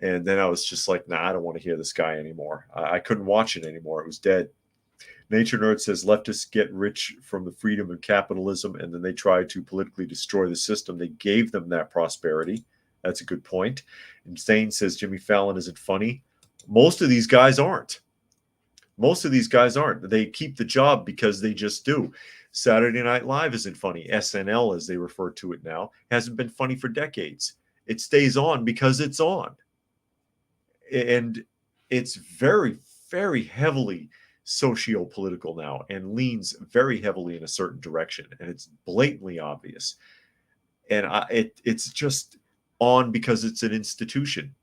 And then I was just like, nah, I don't want to hear this guy anymore. I couldn't watch it anymore. It was dead. Nature Nerd says leftists get rich from the freedom of capitalism, and then they try to politically destroy the system. They gave them that prosperity. That's a good point. And Zane says Jimmy Fallon isn't funny. Most of these guys aren't. They keep the job because they just do. Saturday Night Live isn't funny. SNL, as they refer to it now, hasn't been funny for decades. It stays on because it's on. And it's very, very heavily socio-political now and leans very heavily in a certain direction. And it's blatantly obvious. And it's just on because it's an institution.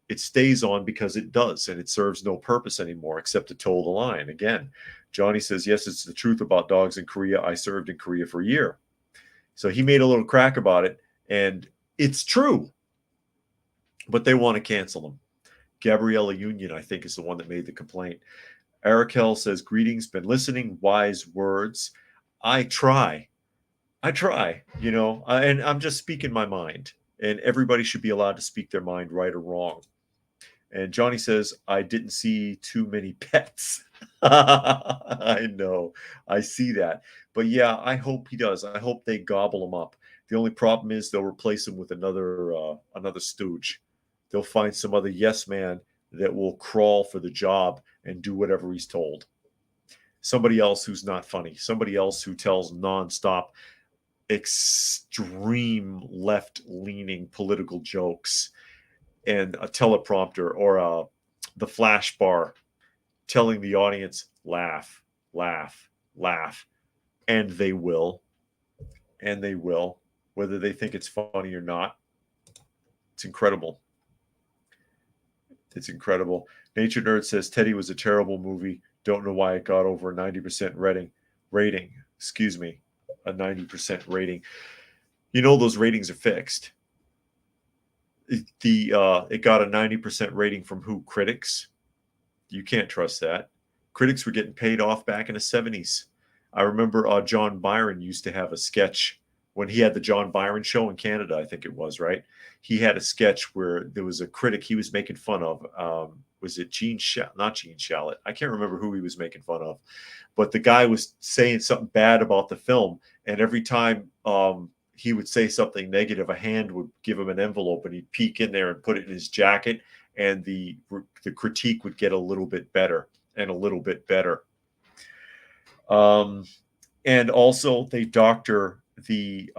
It stays on because it does, and it serves no purpose anymore except to toe the line. Again, Johnny says, yes, it's the truth about dogs in Korea. I served in Korea for a year. So he made a little crack about it, and it's true. But they want to cancel him. Gabriella Union, I think, is the one that made the complaint. Eric Hell says, greetings, been listening, wise words. I try, and I'm just speaking my mind. And everybody should be allowed to speak their mind, right or wrong. And Johnny says, I didn't see too many pets. I know. I see that. But yeah, I hope he does. I hope they gobble him up. The only problem is they'll replace him with another stooge. They'll find some other yes man that will crawl for the job and do whatever he's told. Somebody else who's not funny. Somebody else who tells nonstop extreme left-leaning political jokes and a teleprompter or the flash bar telling the audience, laugh, laugh, laugh. And they will. Whether they think it's funny or not. It's incredible. It's incredible. Nature Nerd says Teddy was a terrible movie. Don't know why it got over a 90% rating. Excuse me, a 90% rating. You know those ratings are fixed. It got a 90% rating from who? Critics. You can't trust that. Critics were getting paid off back in the 70s. I remember John Byron used to have a sketch when he had the John Byron show in Canada, I think it was, right? He had a sketch where there was a critic he was making fun of. Was it not Gene Shalit? I can't remember who he was making fun of. But the guy was saying something bad about the film. And every time he would say something negative, a hand would give him an envelope and he'd peek in there and put it in his jacket. And the critique would get a little bit better and a little bit better. And also they doctor the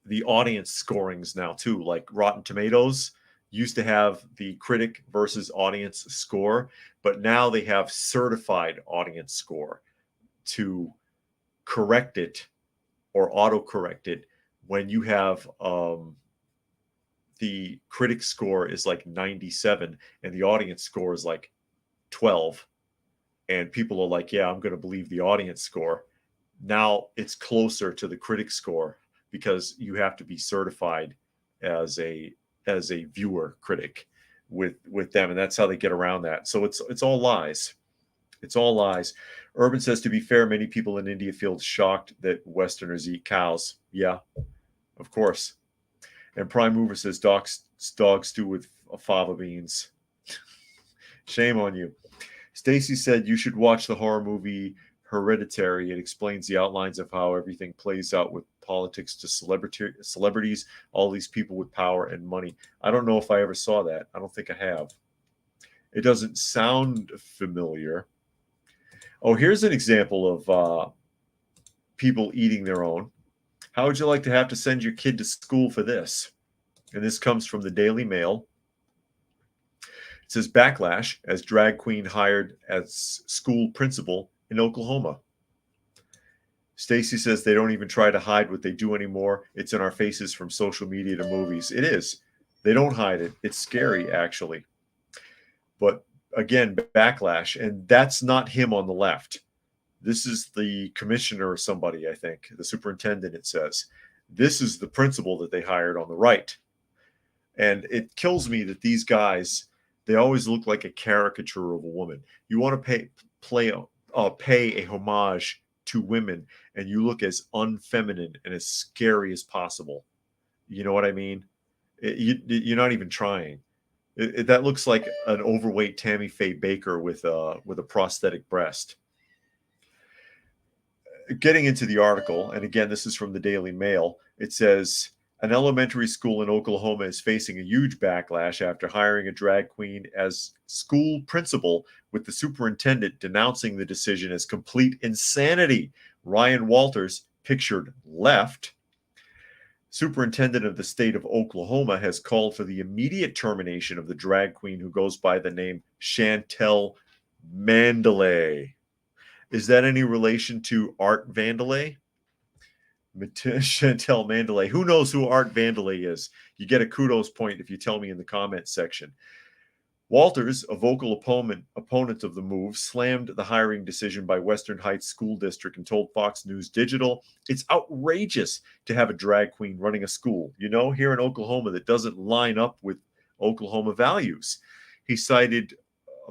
the audience scorings now too. Like Rotten Tomatoes used to have the critic versus audience score, but now they have certified audience score to correct it or autocorrect it when you have the critic score is like 97 and the audience score is like 12, and people are like, yeah, I'm going to believe the audience score. Now it's closer to the critic score because you have to be certified as a viewer critic with them, and that's how they get around that. So it's all lies. It's all lies. Urban says, to be fair, many people in India feel shocked that Westerners eat cows. Yeah, of course. And Prime Mover says, dog stew with fava beans. Shame on you. Stacy said you should watch the horror movie Hereditary. It explains the outlines of how everything plays out with politics to celebrities, all these people with power and money. I don't know if I ever saw that. I don't think I have. It doesn't sound familiar. Oh, here's an example of people eating their own. How would you like to have to send your kid to school for this? And this comes from the Daily Mail. It says, backlash as drag queen hired as school principal in Oklahoma. Stacy says they don't even try to hide what they do anymore. It's in our faces from social media to movies. It is. They don't hide it. It's scary, actually. But again, backlash. And that's not him on the left. This is the commissioner or somebody, I think, the superintendent, it says. This is the principal that they hired on the right. And it kills me that these guys, they always look like a caricature of a woman. You want to pay a homage to women, and you look as unfeminine and as scary as possible. You know what I mean? You're not even trying. That looks like an overweight Tammy Faye Baker with a prosthetic breast. Getting into the article, and again, this is from the Daily Mail, it says, an elementary school in Oklahoma is facing a huge backlash after hiring a drag queen as school principal, with the superintendent denouncing the decision as complete insanity. Ryan Walters, pictured left, superintendent of the state of Oklahoma, has called for the immediate termination of the drag queen who goes by the name Chantel Mandalay. Is that any relation to Art Vandelay? Chantel Mandalay. Who knows who Art Vandelay is? You get a kudos point if you tell me in the comments section. Walters, a vocal opponent of the move, slammed the hiring decision by Western Heights School District and told Fox News Digital, it's outrageous to have a drag queen running a school, here in Oklahoma, that doesn't line up with Oklahoma values. He cited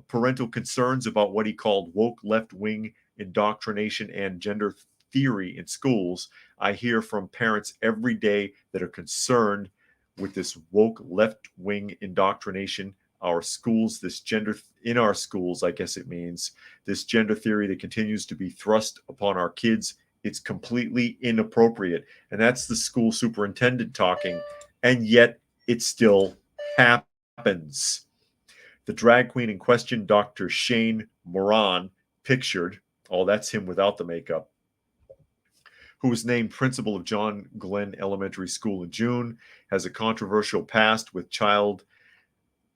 parental concerns about what he called woke left-wing indoctrination and gender theory in schools. I hear from parents every day that are concerned with this woke left-wing indoctrination. Our schools, this gender in our schools, I guess it means, this gender theory that continues to be thrust upon our kids. It's completely inappropriate. And that's the school superintendent talking. And yet it still happens. The drag queen in question, Dr. Shane Moran, pictured, oh, that's him without the makeup, who was named principal of John Glenn Elementary School in June, has a controversial past with child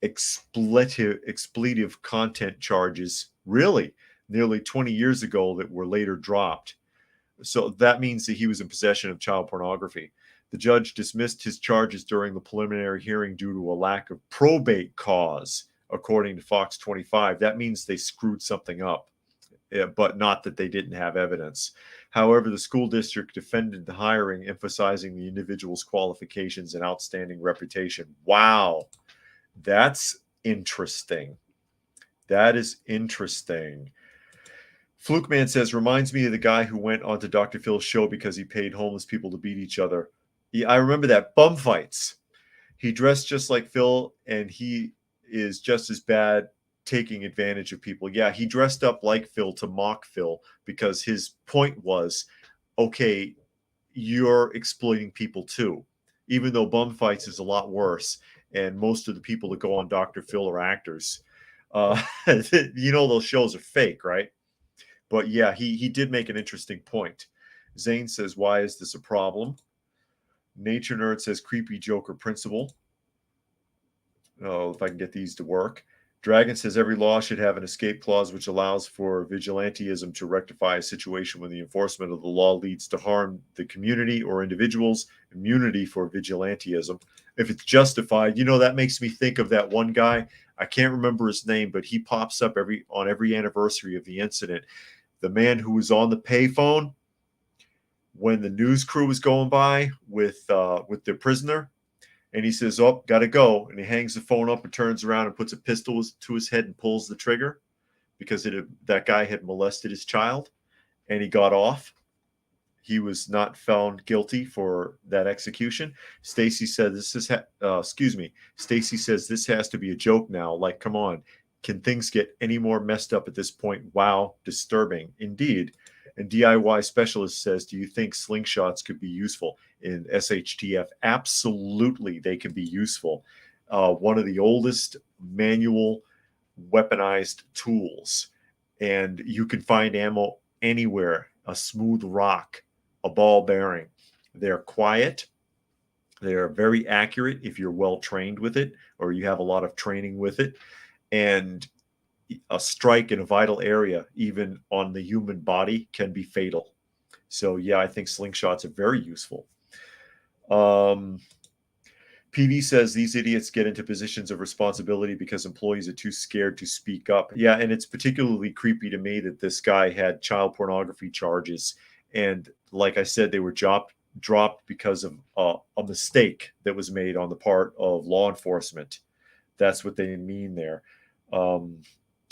expletive content charges, really, nearly 20 years ago, that were later dropped. So that means that he was in possession of child pornography. The judge dismissed his charges during the preliminary hearing due to a lack of probate cause, according to Fox 25. That means they screwed something up, but not that they didn't have evidence. However, the school district defended the hiring, emphasizing the individual's qualifications and outstanding reputation. Wow, that's interesting. That is interesting. Flukeman says, reminds me of the guy who went onto Dr. Phil's show because he paid homeless people to beat each other. Yeah, I remember that. Bum fights. He dressed just like Phil, and he is just as bad taking advantage of people. Yeah, he dressed up like Phil to mock Phil because his point was, okay, you're exploiting people too, even though bum fights is a lot worse. And most of the people that go on Dr. Phil are actors. Those shows are fake, right? But yeah, he did make an interesting point. Zane says, why is this a problem? Nature Nerd says creepy Joker principle. Oh, if I can get these to work. Dragon says every law should have an escape clause which allows for vigilantism to rectify a situation when the enforcement of the law leads to harm the community or individuals. Immunity for vigilantism. If it's justified, that makes me think of that one guy. I can't remember his name, but he pops up on every anniversary of the incident. The man who was on the payphone when the news crew was going by with the prisoner. And he says, "Oh, gotta go." And he hangs the phone up and turns around and puts a pistol to his head and pulls the trigger because that guy had molested his child, and he got off. He was not found guilty for that execution. Stacy said, Stacy says this has to be a joke now. Like, come on, can things get any more messed up at this point? Wow, disturbing indeed. And DIY Specialist says, do you think slingshots could be useful in SHTF? Absolutely, they can be useful. One of the oldest manual weaponized tools. And you can find ammo anywhere, a smooth rock, a ball bearing. They're quiet. They're very accurate if you're well trained with it or you have a lot of training with it. And a strike in a vital area, even on the human body, can be fatal. So, yeah, I think slingshots are very useful. PV says these idiots get into positions of responsibility because employees are too scared to speak up. Yeah, and it's particularly creepy to me that this guy had child pornography charges. And like I said, they were dropped because of a mistake that was made on the part of law enforcement. That's what they mean there.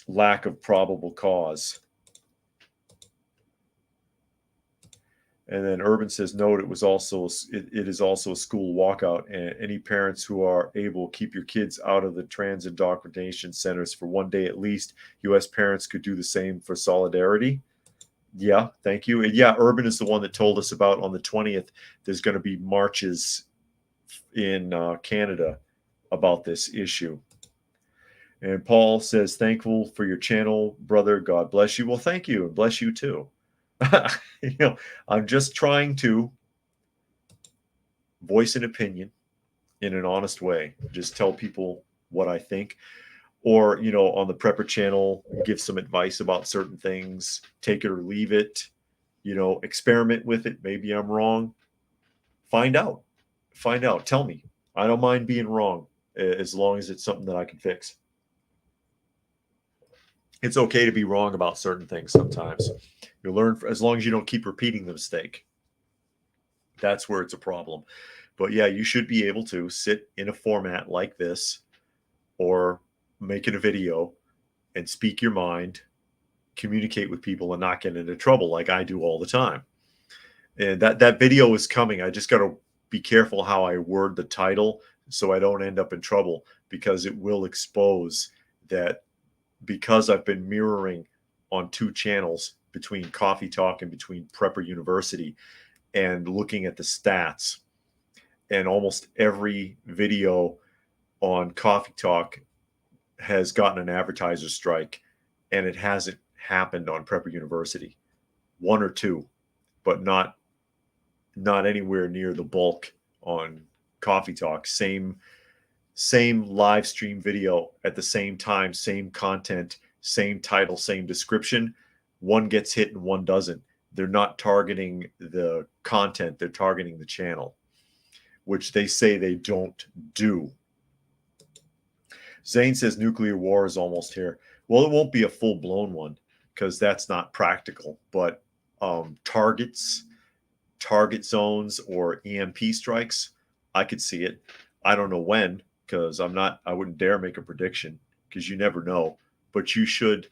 Lack of probable cause. And then Urban says, note, it is also a school walkout, and any parents who are able, keep your kids out of the trans indoctrination centers for one day at least. U.S. parents could do the same for solidarity. Yeah, thank you. And yeah, Urban is the one that told us about on the 20th, there's going to be marches in Canada about this issue. And Paul says, thankful for your channel, brother. God bless you. Well, thank you, and bless you too. I'm just trying to voice an opinion in an honest way. Just tell people what I think. Or, on the Prepper channel, give some advice about certain things. Take it or leave it. Experiment with it. Maybe I'm wrong. Find out. Tell me. I don't mind being wrong as long as it's something that I can fix. It's okay to be wrong about certain things sometimes. You learn as long as you don't keep repeating the mistake. That's where it's a problem. But yeah, you should be able to sit in a format like this or making a video and speak your mind, communicate with people and not get into trouble like I do all the time. And that video is coming. I just got to be careful how I word the title so I don't end up in trouble, because it will expose that because I've been mirroring on two channels between Coffee Talk and between Prepper University and looking at the stats, and almost every video on Coffee Talk has gotten an advertiser strike, and it hasn't happened on Prepper University. One or two, but not anywhere near the bulk on Coffee Talk. Same live stream video at the same time, same content, same title, same description. One gets hit and one doesn't. They're not targeting the content, they're targeting the channel, which they say they don't do. Zane says nuclear war is almost here. Well, it won't be a full-blown one because that's not practical, but target zones or EMP strikes, I could see it. I don't know when, because I wouldn't dare make a prediction because you never know, but you should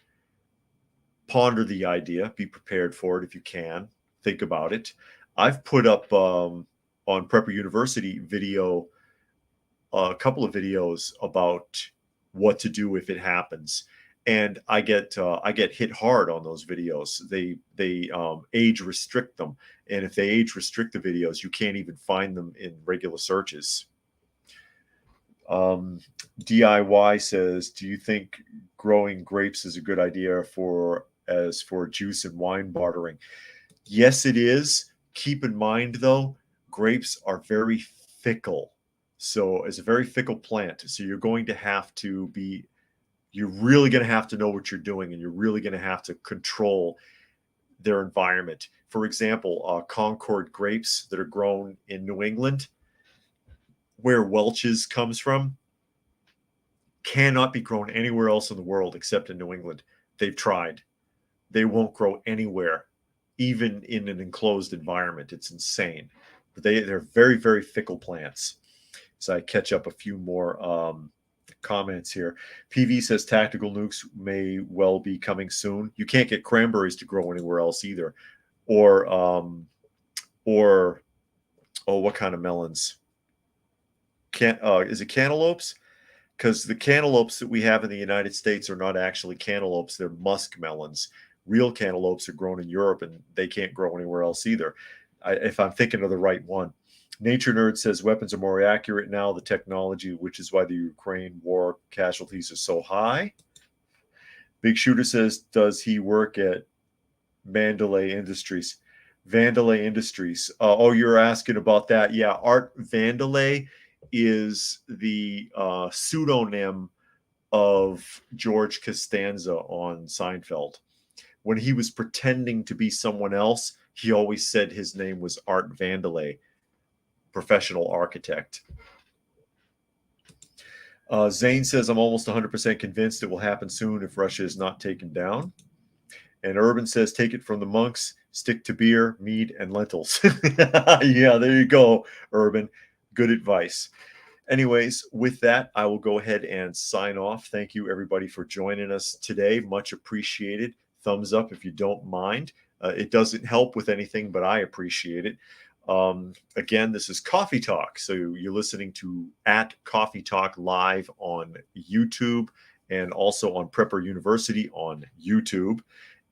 ponder the idea, be prepared for it if you can, think about it. I've put up on Prepper University video, a couple of videos about what to do if it happens. And I get hit hard on those videos. They age restrict them. And if they age restrict the videos, you can't even find them in regular searches. DIY says, do you think growing grapes is a good idea for juice and wine bartering? Yes, it is. Keep in mind, though, grapes are very fickle. So it's a very fickle plant. So you're going to have to be, you're really going to have to know what you're doing, and you're really going to have to control their environment. For example, Concord grapes that are grown in New England, where Welch's comes from, cannot be grown anywhere else in the world except in New England. They've tried. They won't grow anywhere, even in an enclosed environment. It's insane. But they're very, very fickle plants. So I catch up a few more comments here. PV says tactical nukes may well be coming soon. You can't get cranberries to grow anywhere else either. Or what kind of melons? Is it cantaloupes? Because the cantaloupes that we have in the United States are not actually cantaloupes, they're musk melons. Real cantaloupes are grown in Europe, and they can't grow anywhere else either, if I'm thinking of the right one. Nature Nerd says weapons are more accurate now, the technology, which is why the Ukraine war casualties are so high. Big Shooter says, does he work at Mandalay Industries? Vandalay Industries. You're asking about that. Yeah, Art Vandalay is the pseudonym of George Costanza on Seinfeld. When he was pretending to be someone else, he always said his name was Art Vandalay, professional architect. Zane says, I'm almost 100% convinced it will happen soon if Russia is not taken down. And Urban says, take it from the monks, stick to beer, mead, and lentils. Yeah, there you go, Urban. Good advice. Anyways, with that, I will go ahead and sign off. Thank you, everybody, for joining us today. Much appreciated. Thumbs up if you don't mind. It doesn't help with anything, but I appreciate it. Again, this is Coffee Talk. So you're listening to at Coffee Talk live on YouTube and also on Prepper University on YouTube.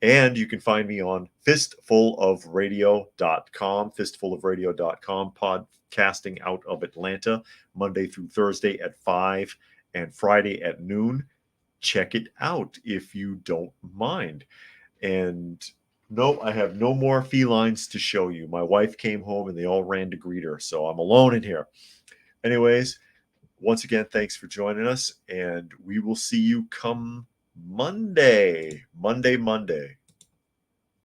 And you can find me on fistfulofradio.com, fistfulofradio.com, podcasting out of Atlanta, Monday through Thursday at 5 and Friday at noon. Check it out if you don't mind. And no, I have no more felines to show you. My wife came home and they all ran to greet her, so I'm alone in here. Anyways, once again, thanks for joining us, and we will see you come Monday.